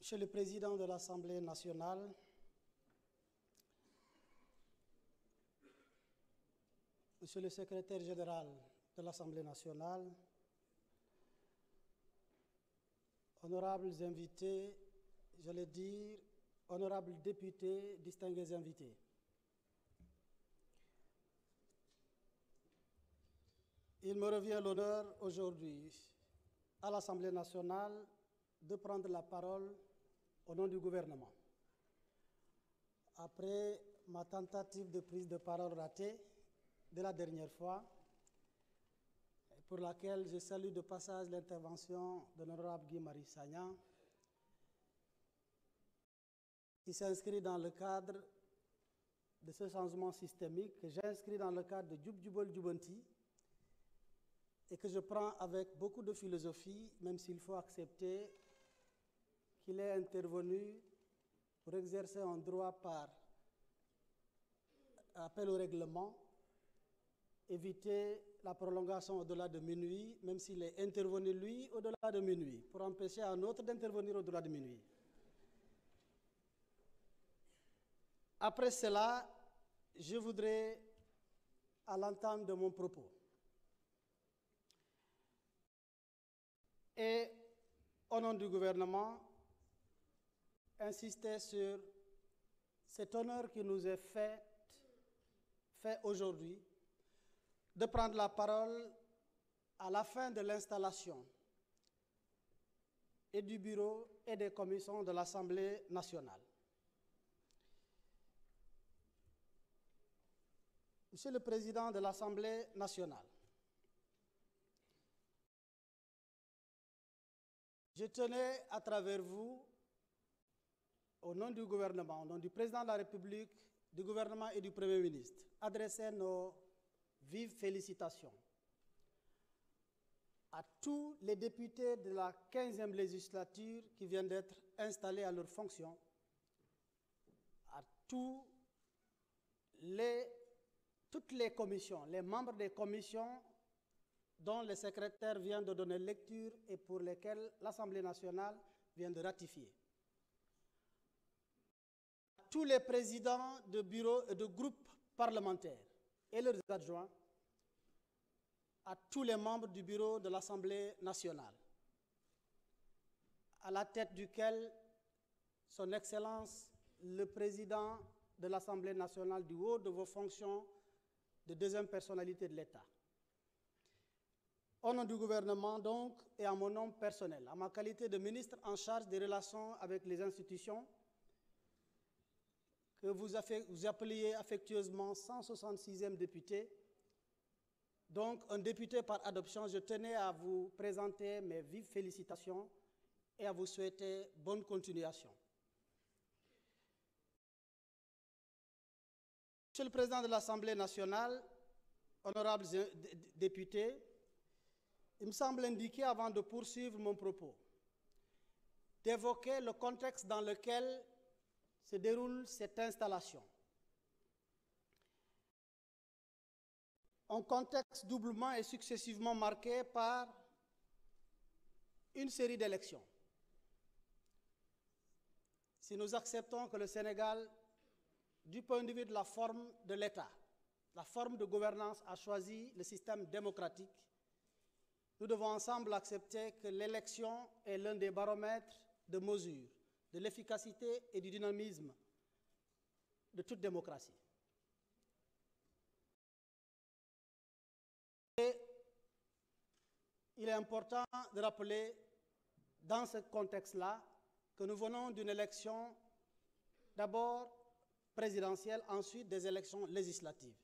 Monsieur le Président de l'Assemblée nationale, Monsieur le Secrétaire général de l'Assemblée nationale, honorables invités, j'allais dire honorables députés, distingués invités. Il me revient l'honneur aujourd'hui à l'Assemblée nationale de prendre la parole au nom du gouvernement. Après ma tentative de prise de parole ratée de la dernière fois, pour laquelle je salue de passage l'intervention de l'honorable Guy-Marie Sagna, qui s'inscrit dans le cadre de ce changement systémique que j'inscris dans le cadre de Djub Jubal Jubanti et que je prends avec beaucoup de philosophie, même s'il faut accepter qu'il est intervenu pour exercer un droit par appel au règlement, éviter la prolongation au-delà de minuit, même s'il est intervenu, lui, au-delà de minuit, pour empêcher un autre d'intervenir au-delà de minuit. Après cela, je voudrais, à l'entame de mon propos, et au nom du gouvernement, insister sur cet honneur qui nous est fait aujourd'hui de prendre la parole à la fin de l'installation et du bureau et des commissions de l'Assemblée nationale. Monsieur le Président de l'Assemblée nationale, je tenais à travers vous, au nom du gouvernement, au nom du Président de la République, du gouvernement et du Premier ministre, adresser nos vives félicitations à tous les députés de la 15e législature qui viennent d'être installés à leurs fonctions, à toutes les commissions, les membres des commissions dont le secrétaire vient de donner lecture et pour lesquels l'Assemblée nationale vient de ratifier. Tous les présidents de bureaux et de groupes parlementaires et leurs adjoints, à tous les membres du bureau de l'Assemblée nationale, à la tête duquel Son Excellence, le Président de l'Assemblée nationale, du haut de vos fonctions de deuxième personnalité de l'État. Au nom du gouvernement, donc, et à mon nom personnel, à ma qualité de ministre en charge des relations avec les institutions, que vous appeliez affectueusement 166e député, donc un député par adoption, je tenais à vous présenter mes vives félicitations et à vous souhaiter bonne continuation. Monsieur le Président de l'Assemblée nationale, honorables députés, il me semble indiqué, avant de poursuivre mon propos, d'évoquer le contexte dans lequel se déroule cette installation. Un contexte doublement et successivement marqué par une série d'élections. Si nous acceptons que le Sénégal, du point de vue de la forme de l'État, la forme de gouvernance, a choisi le système démocratique, nous devons ensemble accepter que l'élection est l'un des baromètres de mesure de l'efficacité et du dynamisme de toute démocratie. Et il est important de rappeler, dans ce contexte-là, que nous venons d'une élection d'abord présidentielle, ensuite des élections législatives.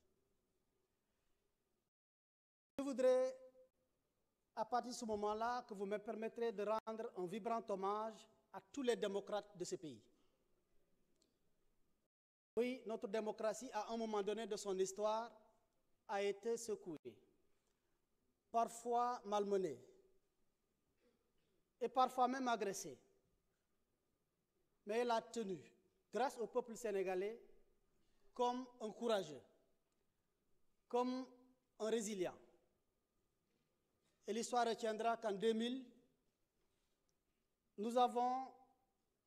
Je voudrais, à partir de ce moment-là, que vous me permettrez de rendre un vibrant hommage à tous les démocrates de ce pays. Oui, notre démocratie, à un moment donné de son histoire, a été secouée, parfois malmenée, et parfois même agressée. Mais elle a tenu, grâce au peuple sénégalais, comme un courageux, comme un résilient. Et l'histoire retiendra qu'en 2000, nous avons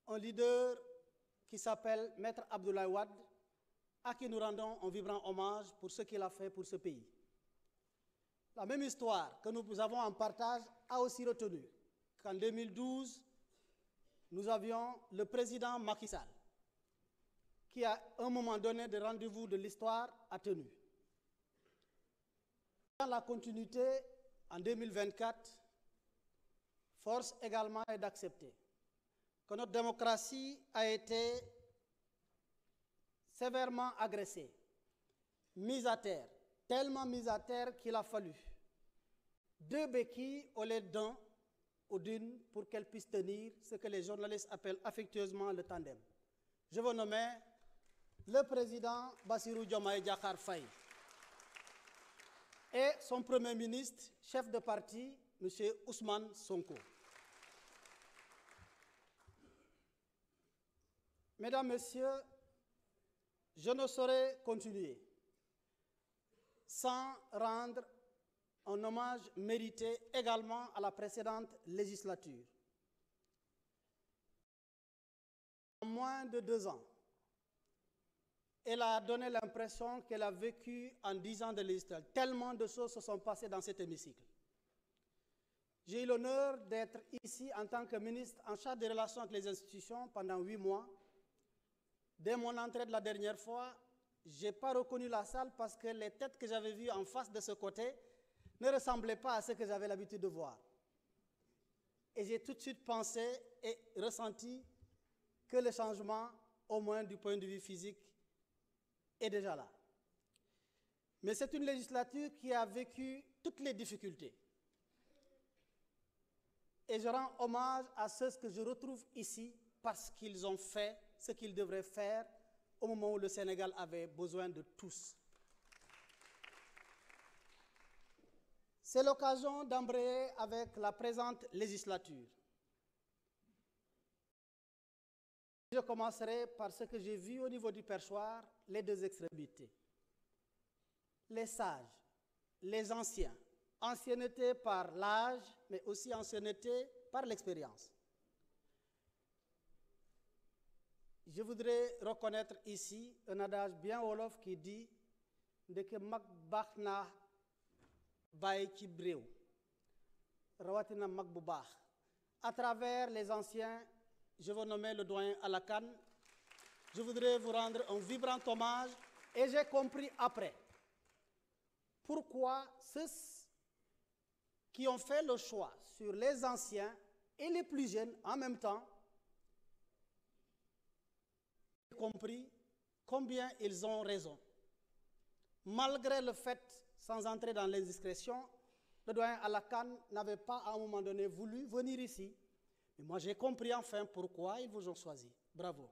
un leader qui s'appelle Maître Abdoulaye Wade, à qui nous rendons un vibrant hommage pour ce qu'il a fait pour ce pays. La même histoire que nous avons en partage a aussi retenu qu'en 2012, nous avions le président Macky Sall, qui à un moment donné de rendez-vous de l'histoire a tenu. Dans la continuité, en 2024, force également est d'accepter que notre démocratie a été sévèrement agressée, mise à terre, tellement mise à terre qu'il a fallu 2 béquilles au lieu d'un ou d'une pour qu'elle puisse tenir ce que les journalistes appellent affectueusement le tandem. Je vous nomme le président Bassirou Diomaye Diakhar Faye et son premier ministre, chef de parti, M. Ousmane Sonko. Mesdames, Messieurs, je ne saurais continuer sans rendre un hommage mérité également à la précédente législature. En moins de 2 ans, elle a donné l'impression qu'elle a vécu en 10 ans de législature. Tellement de choses se sont passées dans cet hémicycle. J'ai eu l'honneur d'être ici en tant que ministre en charge des relations avec les institutions pendant 8 mois. Dès mon entrée de la dernière fois, je n'ai pas reconnu la salle parce que les têtes que j'avais vues en face de ce côté ne ressemblaient pas à ce que j'avais l'habitude de voir. Et j'ai tout de suite pensé et ressenti que le changement, au moins du point de vue physique, est déjà là. Mais c'est une législature qui a vécu toutes les difficultés. Et je rends hommage à ceux que je retrouve ici parce qu'ils ont fait ce qu'ils devraient faire au moment où le Sénégal avait besoin de tous. C'est l'occasion d'embrayer avec la présente législature. Je commencerai par ce que j'ai vu au niveau du perchoir, les 2 extrémités. Les sages, les anciens, ancienneté par l'âge, mais aussi ancienneté par l'expérience. Je voudrais reconnaître ici un adage bien wolof qui dit « Ndeke mag baax na bàyyi ci réew rawatina mag bu baax ». À travers les anciens, je veux nommer le doyen Alakan. Je voudrais vous rendre un vibrant hommage et j'ai compris après pourquoi ceux qui ont fait le choix sur les anciens et les plus jeunes en même temps, j'ai compris combien ils ont raison. Malgré le fait, sans entrer dans l'indiscrétion, le doyen Alakan n'avait pas à un moment donné voulu venir ici. Mais moi, j'ai compris enfin pourquoi ils vous ont choisi. Bravo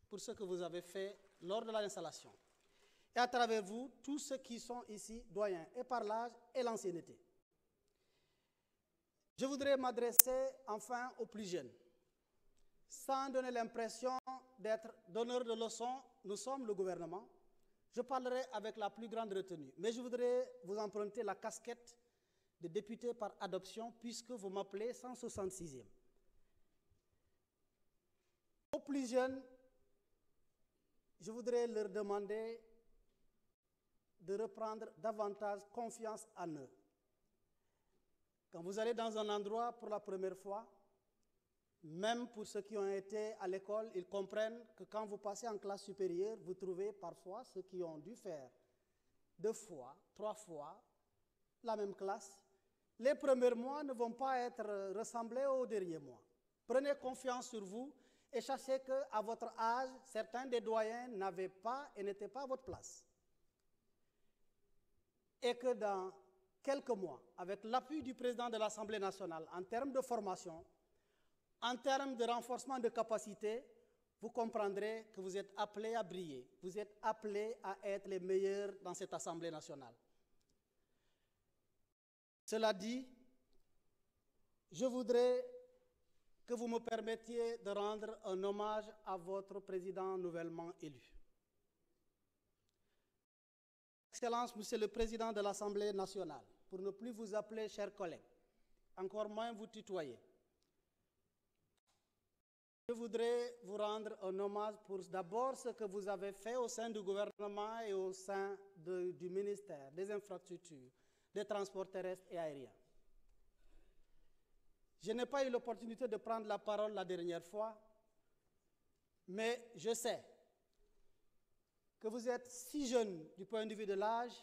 pour ce que vous avez fait lors de l'installation. Et à travers vous, tous ceux qui sont ici, doyens, et par l'âge et l'ancienneté. Je voudrais m'adresser enfin aux plus jeunes. Sans donner l'impression d'être donneur de leçons, nous sommes le gouvernement. Je parlerai avec la plus grande retenue. Mais je voudrais vous emprunter la casquette de député par adoption puisque vous m'appelez 166e. Aux plus jeunes, je voudrais leur demander de reprendre davantage confiance en eux. Quand vous allez dans un endroit pour la première fois, même pour ceux qui ont été à l'école, ils comprennent que quand vous passez en classe supérieure, vous trouvez parfois ceux qui ont dû faire 2 fois, 3 fois la même classe. Les premiers mois ne vont pas être ressemblés aux derniers mois. Prenez confiance sur vous et sachez qu'à votre âge, certains des doyens n'avaient pas et n'étaient pas à votre place. Et que dans quelques mois, avec l'appui du président de l'Assemblée nationale en termes de formation, en termes de renforcement de capacité, vous comprendrez que vous êtes appelés à briller. Vous êtes appelés à être les meilleurs dans cette Assemblée nationale. Cela dit, je voudrais que vous me permettiez de rendre un hommage à votre président nouvellement élu. Excellence, Monsieur le Président de l'Assemblée nationale, pour ne plus vous appeler chers collègues, encore moins vous tutoyer. Je voudrais vous rendre un hommage pour d'abord ce que vous avez fait au sein du gouvernement et au sein du ministère des Infrastructures, des Transports terrestres et aériens. Je n'ai pas eu l'opportunité de prendre la parole la dernière fois, mais je sais que vous êtes si jeune du point de vue de l'âge,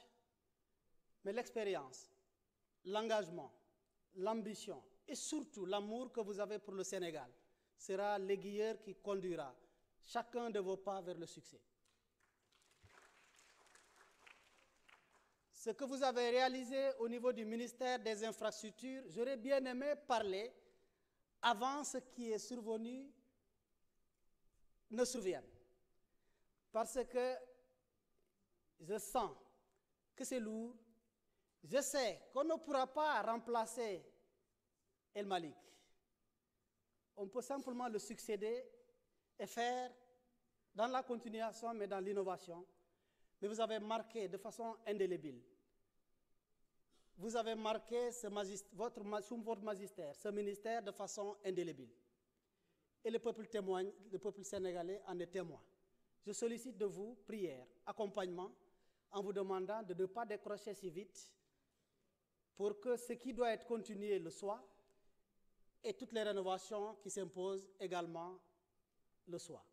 mais l'expérience, l'engagement, l'ambition et surtout l'amour que vous avez pour le Sénégal sera l'aiguilleur qui conduira chacun de vos pas vers le succès. Ce que vous avez réalisé au niveau du ministère des Infrastructures, j'aurais bien aimé parler avant ce qui est survenu ne survienne. Parce que je sens que c'est lourd. Je sais qu'on ne pourra pas remplacer El Malik. On peut simplement le succéder et faire dans la continuation, mais dans l'innovation. Mais vous avez marqué de façon indélébile. Vous avez marqué sous votre magistère, ce ministère de façon indélébile. Et le peuple témoigne, le peuple sénégalais en est témoin. Je sollicite de vous prière, accompagnement, en vous demandant de ne pas décrocher si vite pour que ce qui doit être continué le soit et toutes les rénovations qui s'imposent également le soient.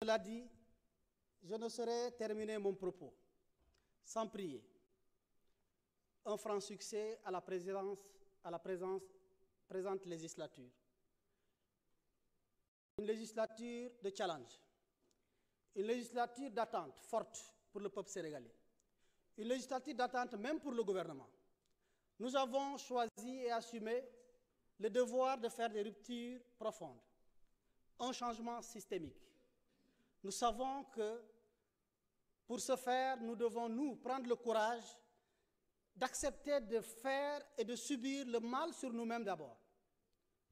Cela dit, je ne saurais terminer mon propos sans prier un franc succès à la présente législature. Une législature de challenge, une législature d'attente forte pour le peuple sénégalais, une législature d'attente même pour le gouvernement. Nous avons choisi et assumé le devoir de faire des ruptures profondes, un changement systémique. Nous savons que pour ce faire, nous devons, nous, prendre le courage d'accepter de faire et de subir le mal sur nous-mêmes d'abord,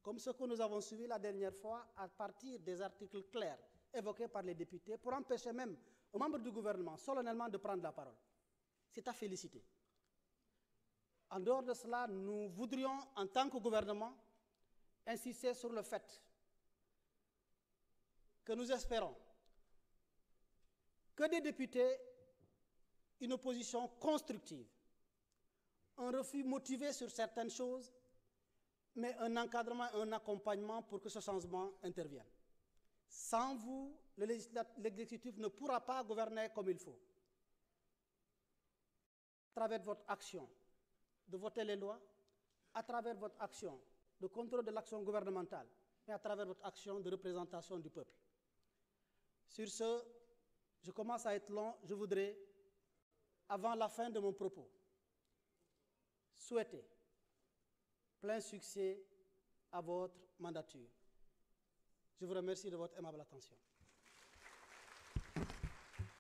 comme ce que nous avons suivi la dernière fois à partir des articles clairs évoqués par les députés pour empêcher même aux membres du gouvernement solennellement de prendre la parole. C'est à féliciter. En dehors de cela, nous voudrions, en tant que gouvernement, insister sur le fait que nous espérons que des députés, une opposition constructive, un refus motivé sur certaines choses, mais un encadrement, un accompagnement pour que ce changement intervienne. Sans vous, l'exécutif ne pourra pas gouverner comme il faut. À travers votre action de voter les lois, à travers votre action de contrôle de l'action gouvernementale, et à travers votre action de représentation du peuple. Sur ce, je commence à être long, je voudrais, avant la fin de mon propos, souhaiter plein succès à votre mandature. Je vous remercie de votre aimable attention.